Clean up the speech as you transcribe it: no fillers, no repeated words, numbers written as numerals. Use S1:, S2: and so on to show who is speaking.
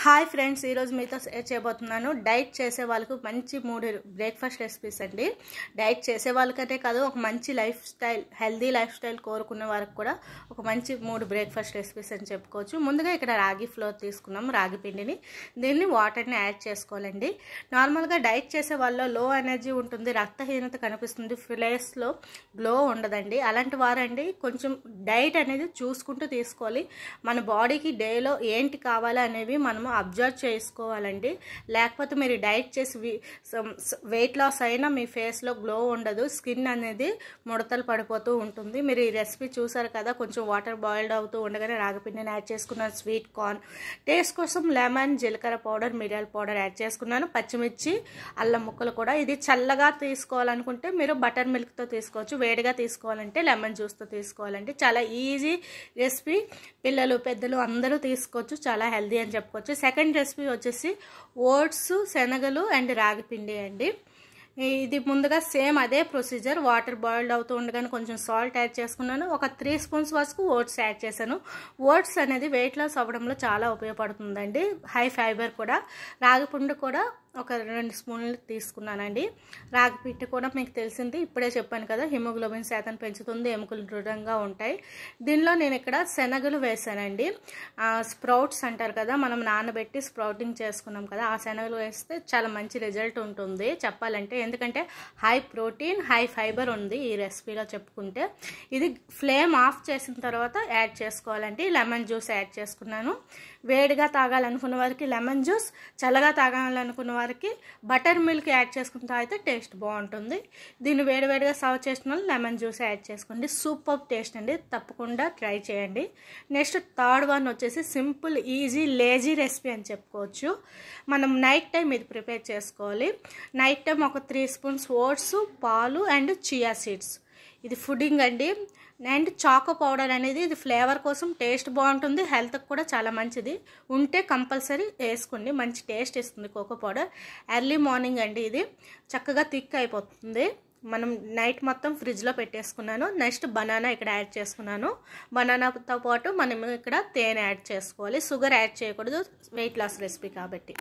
S1: Hi friends, ఈరోజు మీతో share చేయబోతున్నాను డైట్ చేసే వాళ్ళకు మంచి 3 బ్రేక్ఫాస్ట్ రెసిపీస్ అండి. డైట్ చేసే వాళ్ళకంటే కాదు, ఒక మంచి life style, healthy life style కోరుకునే వాళ్ళకి కూడా ఒక మంచి 3 బ్రేక్ఫాస్ట్ రెసిపీస్ అని చెప్పుకోవచ్చు. ముందుగా ఇక్కడ రాగి ఫ్లోర్ తీసుకున్నాం, రాగి పిండిని. దీన్ని వాటర్ని యాడ్ చేసుకోవాలండి. నార్మల్గా డైట్ చేసే వాళ్ళలో లో ఎనర్జీ ఉంటుంది, రక్తహీనత కనిపిస్తుంది, ఫేస్లో గ్లో ఉండదండి. అలాంటి వారండి కొంచెం డైట్ అనేది చూసుకుంటూ తీసుకోవాలి. మన బాడీకి డేలో ఏంటి కావాలి అనేవి మనం అబ్జర్వ్ చేసుకోవాలండి. లేకపోతే మీరు డైట్ చేసి వెయిట్ లాస్ అయినా మీ ఫేస్లో గ్లో ఉండదు, స్కిన్ అనేది ముడతలు పడిపోతూ ఉంటుంది. మీరు ఈ రెసిపీ చూసారు కదా, కొంచెం వాటర్ బాయిల్డ్ అవుతూ ఉండగానే రాగిపిండిని యాడ్ చేసుకున్నాను, స్వీట్ కార్న్, టేస్ట్ కోసం లెమన్, జీలకర్ర పౌడర్, మిరియాల పౌడర్ యాడ్ చేసుకున్నాను, పచ్చిమిర్చి, అల్లం ముక్కలు కూడా. ఇది చల్లగా తీసుకోవాలనుకుంటే మీరు బటర్ మిల్క్తో తీసుకోవచ్చు, వేడిగా తీసుకోవాలంటే లెమన్ జ్యూస్తో తీసుకోవాలంటే చాలా ఈజీ రెసిపీ. పిల్లలు పెద్దలు అందరూ తీసుకోవచ్చు, చాలా హెల్దీ అని చెప్పుకోవచ్చు. సెకండ్ రెసిపీ వచ్చేసి ఓట్స్, శనగలు అండ్ రాగిపిండి అండి. ఇది ముందుగా సేమ్ అదే ప్రొసీజర్. వాటర్ బాయిల్డ్ అవుతూ ఉండగానే కొంచెం సాల్ట్ యాడ్ చేసుకున్నాను, ఒక 3 స్పూన్స్ వరకు ఓట్స్ యాడ్ చేశాను. ఓట్స్ అనేది వెయిట్ లాస్ అవ్వడంలో చాలా ఉపయోగపడుతుందండి, హై ఫైబర్ కూడా. రాగిపిండి కూడా ఒక 2 స్పూన్లు తీసుకున్నానండి. రాగిపిండి కూడా మీకు తెలిసింది, ఇప్పుడే చెప్పాను కదా, హిమోగ్లోబిన్ శాతం పెంచుతుంది, ఎముకలు దృఢంగా ఉంటాయి. దీనిలో నేను ఇక్కడ శనగలు వేసానండి. స్ప్రౌట్స్ అంటారు కదా, మనం నానబెట్టి స్ప్రౌటింగ్ చేసుకున్నాం కదా, ఆ శనగలు వేస్తే చాలా మంచి రిజల్ట్ ఉంటుంది చెప్పాలంటే. ఎందుకంటే హై ప్రోటీన్, హై ఫైబర్ ఉంది ఈ రెసిపీలో చెప్పుకుంటే. ఇది ఫ్లేమ్ ఆఫ్ చేసిన తర్వాత యాడ్ చేసుకోవాలండి. లెమన్ జ్యూస్ యాడ్ చేసుకున్నాను. వేడిగా తాగాలనుకున్న వారికి లెమన్ జ్యూస్, చల్లగా తాగాలనుకున్న వారికి బటర్ మిల్క్ యాడ్ చేసుకున్న అయితే టేస్ట్ బాగుంటుంది. దీన్ని వేడివేడిగా సర్వ్ చేసిన లెమన్ జ్యూస్ యాడ్ చేసుకోండి. సూపర్ టేస్ట్ అండి, తప్పకుండా ట్రై చేయండి. నెక్స్ట్ థర్డ్ వన్ వచ్చేసి సింపుల్, ఈజీ, లేజీ రెసిపీ అని చెప్పుకోవచ్చు. మనం నైట్ టైం ఇది ప్రిపేర్ చేసుకోవాలి. నైట్ టైం ఒక 3 స్పూన్స్ ఓట్స్, పాలు అండ్ చియా సీడ్స్, ఇది ఫుడ్డింగ్ అండి. అండ్ చాకో పౌడర్ అనేది ఇది ఫ్లేవర్ కోసం, టేస్ట్ బాగుంటుంది, హెల్త్కి కూడా చాలా మంచిది. ఉంటే కంపల్సరీ వేసుకోండి, మంచి టేస్ట్ ఇస్తుంది కోకో పౌడర్. ఎర్లీ మార్నింగ్ అండి, ఇది చక్కగా థిక్ అయిపోతుంది. మనం నైట్ మొత్తం ఫ్రిడ్జ్లో పెట్టేసుకున్నాను. నెక్స్ట్ బనానా ఇక్కడ యాడ్ చేసుకున్నాను. బనానాతో పాటు మనం ఇక్కడ తేనె యాడ్ చేసుకోవాలి. షుగర్ యాడ్ చేయకూడదు, వెయిట్ లాస్ రెసిపీ కాబట్టి.